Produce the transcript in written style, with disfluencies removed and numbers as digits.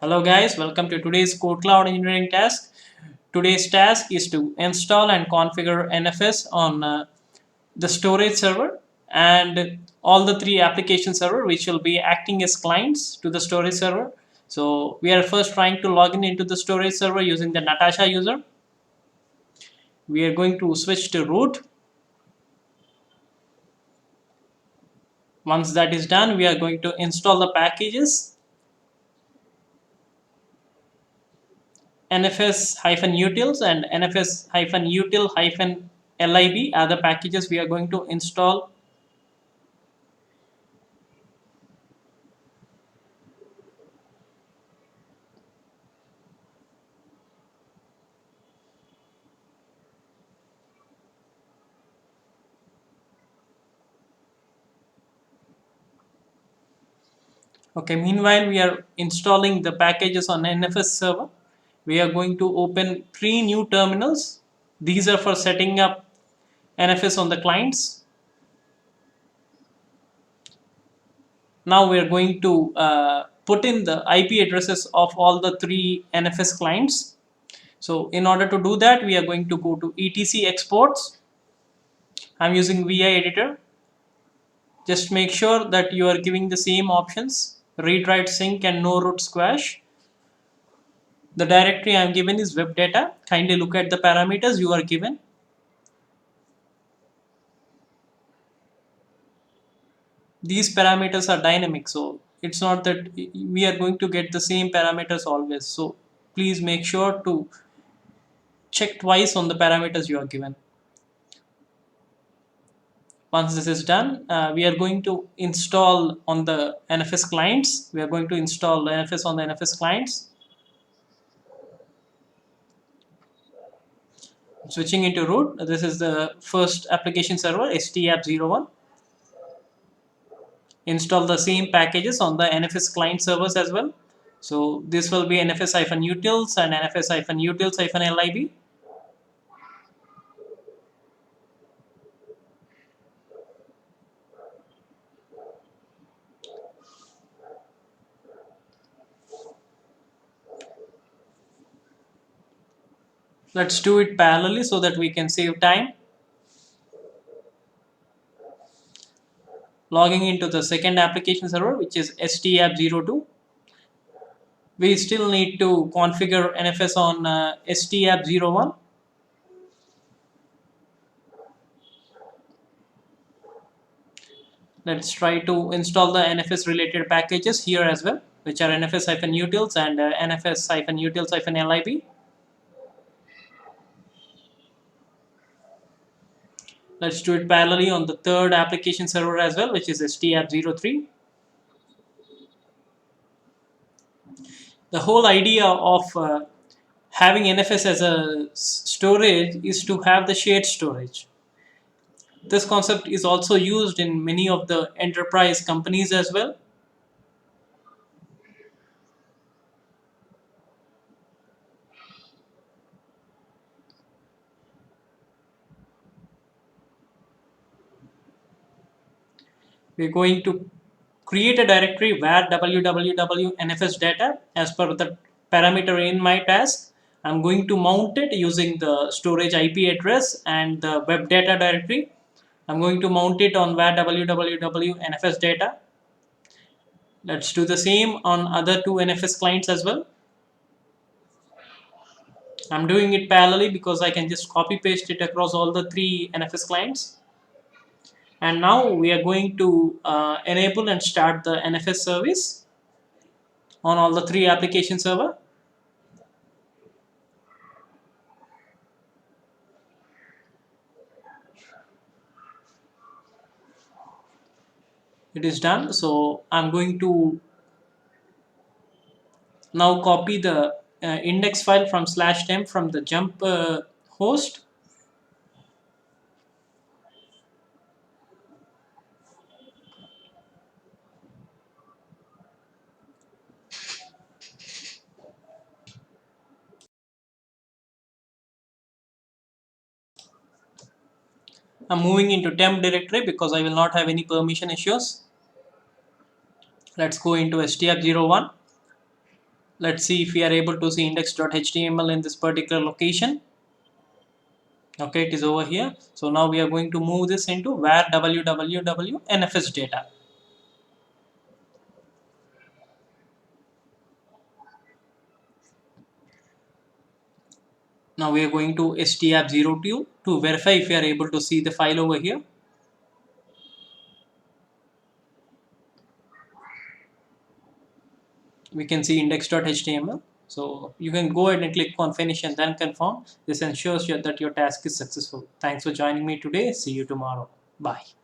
Hello guys, welcome to today's KodeKloud engineering task. Today's task is to install and configure NFS on the storage server and all the three application server which will be acting as clients to the storage server. So we are first trying to log in into the storage server using the Natasha user. We are going to switch to root. Once that is done, we are going to install the packages NFS-utils and NFS-util-lib are the packages we are going to install. Okay, meanwhile we are installing the packages on NFS server. We are going to open 3 new terminals. These are for setting up NFS on the clients. Now we are going to put in the IP addresses of all the 3 NFS clients. So in order to do that, we are going to go to etc exports. I'm using VI editor. Just make sure that you are giving the same options: read, write, sync and no root squash. The directory I am given is web data. Kindly look at the parameters you are given. These parameters are dynamic, so it's not that we are going to get the same parameters always. So please make sure to check twice on the parameters you are given. Once this is done, we are going to install on the NFS clients. We are going to install NFS on the NFS clients. Switching into root, this is the first application server, stapp01. Install the same packages on the NFS client servers as well. So this will be NFS-utils and NFS-utils-lib. Let's do it parallelly so that we can save time. Logging into the second application server, which is stapp02. We still need to configure NFS on stapp01. Let's try to install the NFS related packages here as well, which are NFS-utils and NFS-utils-lib. Let's do it parallelly on the third application server as well, which is stapp03. The whole idea of having NFS as a storage is to have the shared storage. This concept is also used in many of the enterprise companies as well. We're going to create a directory where www NFS data as per the parameter in my task. I'm going to mount it using the storage IP address and the web data directory. I'm going to mount it on where www NFS data. Let's do the same on other 2 NFS clients as well. I'm doing it parallelly because I can just copy paste it across all the 3 NFS clients. And now we are going to enable and start the NFS service on all the 3 application server. It is done. So I'm going to now copy the index file from /temp from the jump host. I'm moving into temp directory because I will not have any permission issues. Let's go into stapp01. Let's see if we are able to see index.html in this particular location. Okay, it is over here. So now we are going to move this into where www NFS data. Now we are going to htap02 to verify if we are able to see the file over here. We can see index.html. So you can go ahead and click on finish and then confirm. This ensures that your task is successful. Thanks for joining me today. See you tomorrow. Bye.